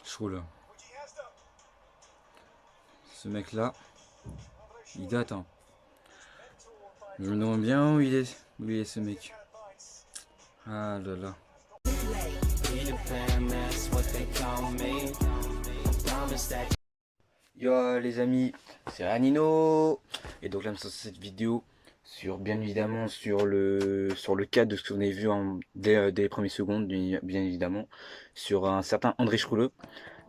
Schroller. Ce mec-là, il date, hein. Je me demande bien où il est ce mec. Ah là là. Yo les amis, c'est Anino. Et donc là, nous sommes sur cette vidéo sur, bien évidemment, sur le cas de ce que vous avez vu dès les premières secondes, bien évidemment, sur un certain André Schroller,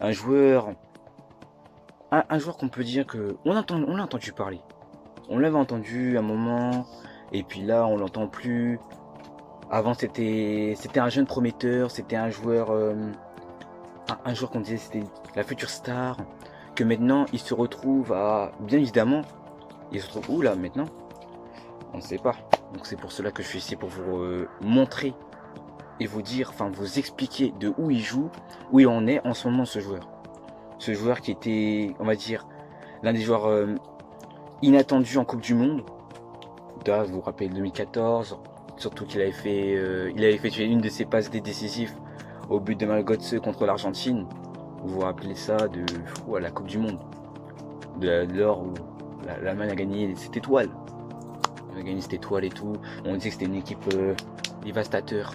un joueur, un joueur qu'on peut dire que on l'a entendu parler. On l'avait entendu un moment, et puis là, on l'entend plus. Avant, c'était un jeune prometteur, c'était un joueur, un joueur qu'on disait c'était la future star. Que maintenant, il se retrouve à, bien évidemment, il se retrouve où là maintenant? On ne sait pas. Donc c'est pour cela que je suis ici pour vous montrer et vous dire, enfin vous expliquer de où il joue, où il en est en ce moment ce joueur. Ce joueur qui était, on va dire, l'un des joueurs inattendus en Coupe du Monde. Là, vous vous rappelez 2014, surtout qu'il avait fait tuer une de ses passes décisives au but de Mario Götze contre l'Argentine. Vous vous rappelez ça de la Coupe du Monde, de l'or où l'Allemagne a gagné cette étoile. On a gagné cette étoile et tout. On disait que c'était une équipe dévastateur.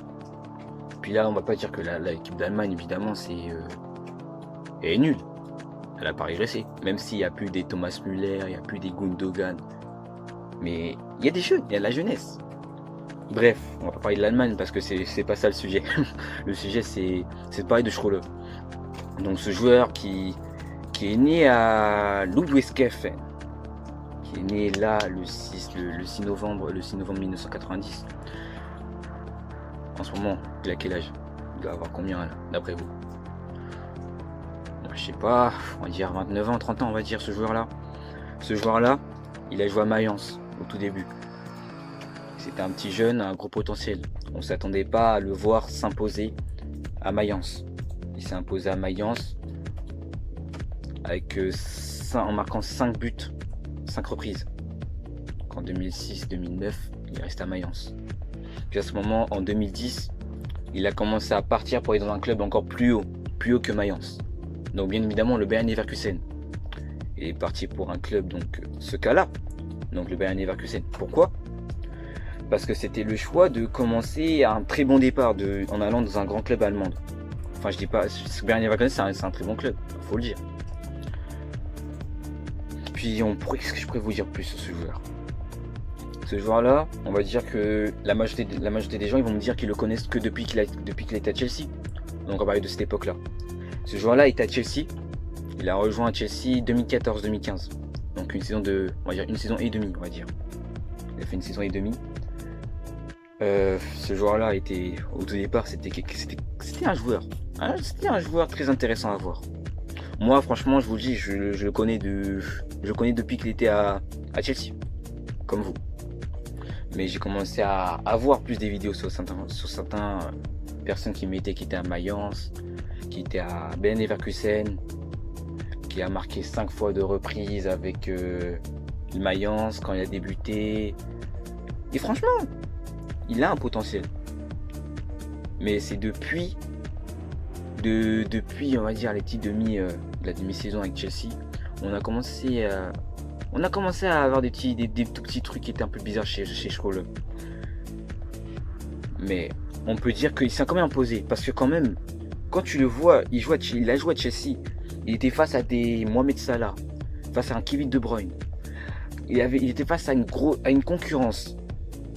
Puis là, on va pas dire que l'équipe d'Allemagne, évidemment, est nulle. Elle a pas régressé. Même s'il n'y a plus des Thomas Müller, il n'y a plus des Gundogan. Mais il y a des jeunes, il y a de la jeunesse. Bref, on va pas parler de l'Allemagne parce que c'est pas ça le sujet. Le sujet, c'est de parler de Schroller. Donc ce joueur qui est né à Ludwigshafen, qui est né là le 6 novembre 1990. En ce moment, il a quel âge? Il doit avoir combien là, d'après vous? Je sais pas, on va dire 29 ans, 30 ans, on va dire ce joueur-là. Ce joueur-là, il a joué à Mayence au tout début. C'était un petit jeune, un gros potentiel. On s'attendait pas à le voir s'imposer à Mayence. Il s'est imposé à Mayence avec en marquant 5 buts, 5 reprises. En 2006-2009, il reste à Mayence. Puis à ce moment, en 2010, il a commencé à partir pour aller dans un club encore plus haut que Mayence. Donc bien évidemment le Bayer Leverkusen. Il est parti pour un club, donc ce cas-là, donc le Bayer Leverkusen. Pourquoi? Parce que c'était le choix de commencer à un très bon départ en allant dans un grand club allemand. Enfin, je dis pas, ce Bayer Leverkusen c'est un très bon club, faut le dire. Puis qu'est-ce que je pourrais vous dire plus sur ce joueur? Ce joueur-là, on va dire que la majorité des gens ils vont me dire qu'ils le connaissent que depuis qu'il est à Chelsea. Donc on va parler de cette époque-là. Ce joueur-là est à Chelsea. Il a rejoint Chelsea 2014-2015. Donc une saison une saison et demie, on va dire. Il a fait une saison et demie. Ce joueur-là était, au tout départ, c'était un joueur. Hein, c'était un joueur très intéressant à voir. Moi, franchement, je vous le dis, je le connais depuis qu'il était à Chelsea, comme vous. Mais j'ai commencé à voir plus des vidéos sur certaines personnes qui étaient à Mayence, qui était à Bayer Leverkusen, qui a marqué 5 fois de reprise avec Mayence quand il a débuté. Et franchement, il a un potentiel. Mais c'est depuis on va dire la demi-saison avec Chelsea, on a commencé à avoir des tout petits trucs qui étaient un peu bizarres chez Schroller. Mais on peut dire qu'il s'est quand même imposé parce que quand même, quand tu le vois, il a joué à Chelsea. Il était face à des Mohamed Salah, face à un Kevin De Bruyne. Il était face à une concurrence,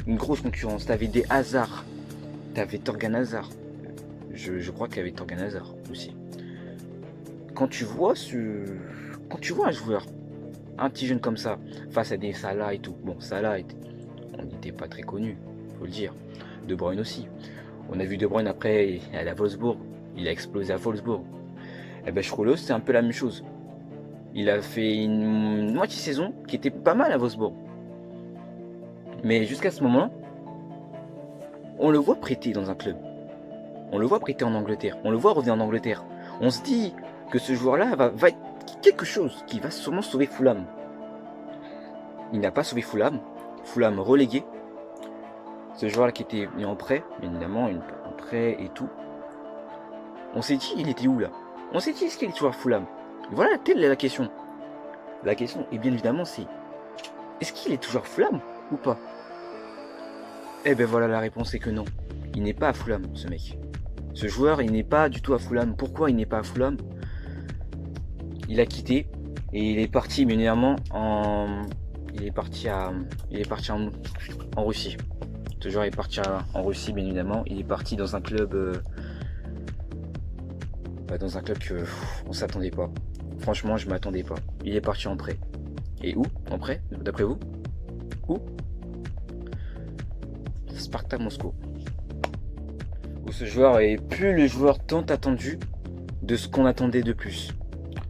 une grosse concurrence. T'avais des Hazard, t'avais Torgan Hazard. Je crois qu'il y avait Torgan Hazard aussi. Quand tu vois un joueur, un petit jeune comme ça, face à des Salah et tout. Bon, Salah, on n'était pas très connu, faut le dire. De Bruyne aussi. On a vu De Bruyne après aller à Wolfsburg. Il a explosé à Wolfsburg. Et ben Schroller, c'est un peu la même chose. Il a fait une moitié saison qui était pas mal à Wolfsburg. Mais jusqu'à ce moment, on le voit prêter dans un club. On le voit prêter en Angleterre. On le voit revenir en Angleterre. On se dit que ce joueur-là va être quelque chose qui va sûrement sauver Fulham. Il n'a pas sauvé Fulham. Fulham relégué. Ce joueur-là qui était mis en prêt, bien évidemment, en prêt et tout. On s'est dit, il était où là? On s'est dit, est-ce qu'il est toujours à Fulham? Voilà, telle est la question. La question, et bien évidemment, c'est est-ce qu'il est toujours à Fulham ou pas? Eh ben voilà, la réponse est que non. Il n'est pas à Fulham, ce mec. Ce joueur, il n'est pas du tout à Fulham. Pourquoi il n'est pas à Fulham? Il a quitté et il est parti bien évidemment en. Il est parti en Russie. Ce joueur est parti en Russie, bien évidemment. Il est parti dans un club. Dans un club que on s'attendait pas. Franchement, je m'attendais pas. Il est parti en prêt. Et où? En prêt? D'après vous? Où? Spartak Moscou. Où ce joueur est plus le joueur tant attendu de ce qu'on attendait de plus.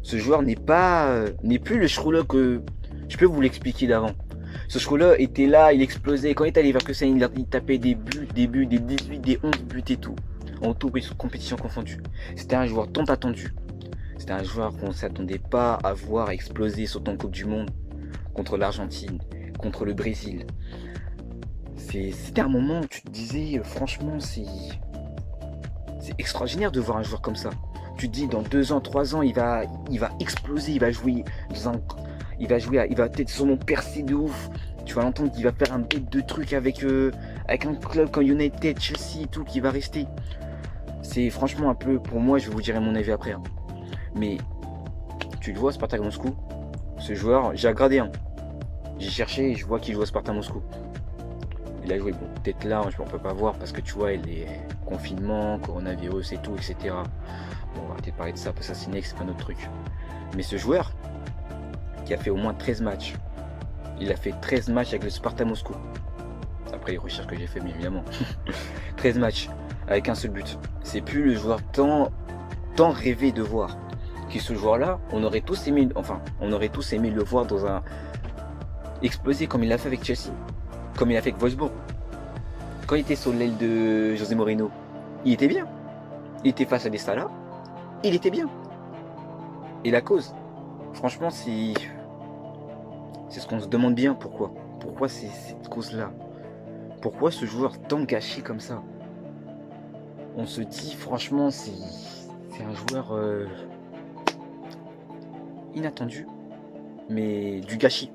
Ce joueur n'est plus le Schroeder que je peux vous l'expliquer d'avant. Ce Schroeder était là, il explosait. Quand il est allé vers Leverkusen, il tapait des buts, des 18, des 11 buts et tout. En tout compétition confondue. C'était un joueur tant attendu. C'était un joueur qu'on ne s'attendait pas à voir exploser sautant en Coupe du Monde contre l'Argentine, contre le Brésil. C'était un moment où tu te disais, franchement, c'est extraordinaire de voir un joueur comme ça. Tu te dis, dans 2 ans, 3 ans, il va exploser, il va peut-être sûrement percer de ouf. Tu vas l'entendre, il va faire un bête de trucs avec un club comme United, Chelsea et tout, qui va rester. C'est franchement un peu, pour moi, je vous dirai mon avis après. Hein. Mais tu le vois, Spartak Moscou, ce joueur, j'ai regardé. Hein. J'ai cherché et je vois qu'il joue à Spartak Moscou. Il a joué, bon, peut-être là, on peut pas voir parce que tu vois, il est confinement, coronavirus et tout, etc. Bon, on va peut-être parler de ça, parce que ça, c'est pas notre truc. Mais ce joueur, qui a fait au moins 13 matchs, il a fait 13 matchs avec le Spartak Moscou. Après les recherches que j'ai fait, bien évidemment. 13 matchs, avec un seul but. C'est plus le joueur tant rêvé de voir. Qui ce joueur-là, on aurait tous aimé le voir dans un exploser comme il l'a fait avec Chelsea, comme il a fait avec Wolfsburg. Quand il était sur l'aile de José Mourinho, il était bien. Il était face à des Salah, il était bien. Et la cause, franchement, c'est ce qu'on se demande bien. Pourquoi c'est cette cause-là? Pourquoi ce joueur tant gâché comme ça? On se dit, franchement, c'est un joueur inattendu, mais du gâchis.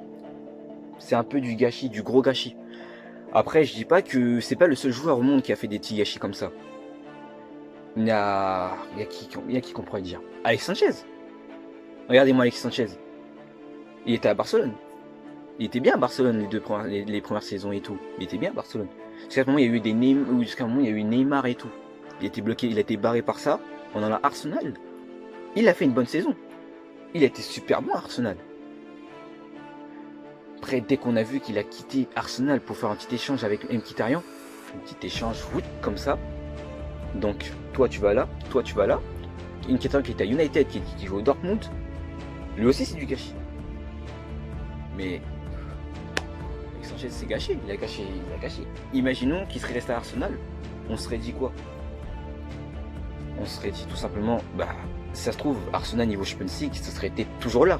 C'est un peu du gâchis, du gros gâchis. Après, je dis pas que c'est pas le seul joueur au monde qui a fait des petits gâchis comme ça. Il y a qui qu'on pourrait dire? Alexis Sanchez. Regardez-moi Alexis Sanchez. Il était à Barcelone. Il était bien à Barcelone les premières saisons et tout. Il était bien à Barcelone. Jusqu'à un moment, il y a eu Neymar et tout. Il a été bloqué, il a été barré par ça. On en a Arsenal. Il a fait une bonne saison. Il a été super bon à Arsenal. Après, dès qu'on a vu qu'il a quitté Arsenal pour faire un petit échange avec Mkhitaryan, un petit échange comme ça. Donc, toi tu vas là. Mkhitaryan qui était à United, qui joue au Dortmund, lui aussi c'est du gâchis. Mais Sanchez s'est gâché, il a gâché. Imaginons qu'il serait resté à Arsenal, on serait dit quoi? On serait dit tout simplement, si ça se trouve, Arsenal niveau Champions League, ça serait été toujours là.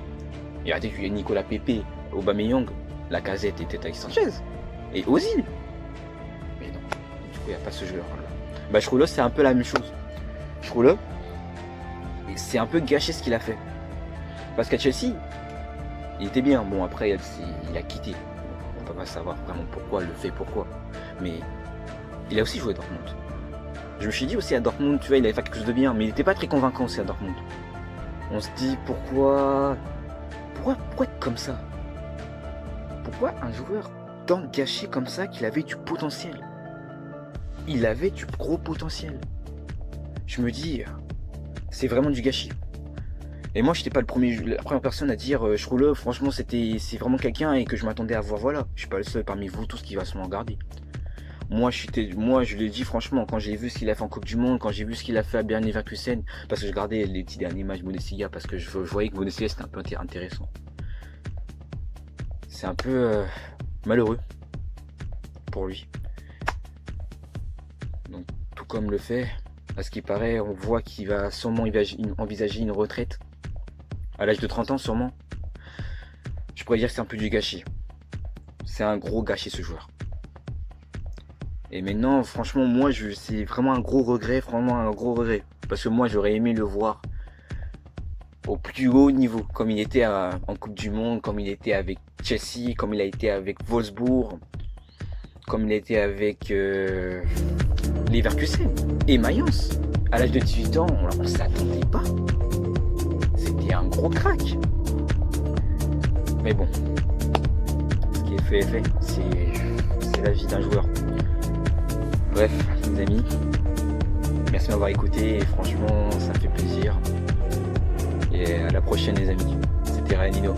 Et regardez qu'il y a Nicolas Pepe, Aubameyang, Lacazette était avec Sanchez. Et Ozil. Mais non, du coup il n'y a pas ce joueur-là. Schroeder c'est un peu la même chose. Schroeder, c'est un peu gâché ce qu'il a fait. Parce qu'à Chelsea, il était bien. Bon après il a quitté. On ne peut pas savoir vraiment pourquoi, mais il a aussi joué à Dortmund. Je me suis dit aussi à Dortmund, tu vois, il avait fait quelque chose de bien, mais il n'était pas très convaincant aussi à Dortmund. On se dit pourquoi être comme ça? Pourquoi un joueur tant gâché comme ça qu'il avait du potentiel? Il avait du gros potentiel. Je me dis, c'est vraiment du gâchis. Et moi, j'étais pas la première personne à dire Schroeder, franchement, c'est vraiment quelqu'un et que je m'attendais à voir. Voilà, je suis pas le seul parmi vous tous qui va se m'en garder. Moi, je l'ai dit franchement, quand j'ai vu ce qu'il a fait en Coupe du Monde, quand j'ai vu ce qu'il a fait à Bayer Leverkusen, parce que je regardais les petits derniers matchs de Bundesliga, parce que je voyais que Bundesliga c'était un peu intéressant. C'est un peu malheureux pour lui. Donc, tout comme le fait, à ce qui paraît, on voit qu'il va sûrement envisager une retraite à l'âge de 30 ans, sûrement. Je pourrais dire que c'est un peu du gâchis. C'est un gros gâchis ce joueur. Et maintenant, franchement, moi, c'est vraiment un gros regret, Parce que moi j'aurais aimé le voir au plus haut niveau, comme il était en Coupe du Monde, comme il était avec Chelsea, comme il a été avec Wolfsburg, comme il a été avec Leverkusen et Mayence. À l'âge de 18 ans, on ne s'attendait pas. C'était un gros crack. Mais bon, ce qui est fait est fait. C'est la vie d'un joueur. Bref, les amis, merci de m'avoir écouté. Et franchement, ça me fait plaisir. Et à la prochaine, les amis. C'était Ryan Nino.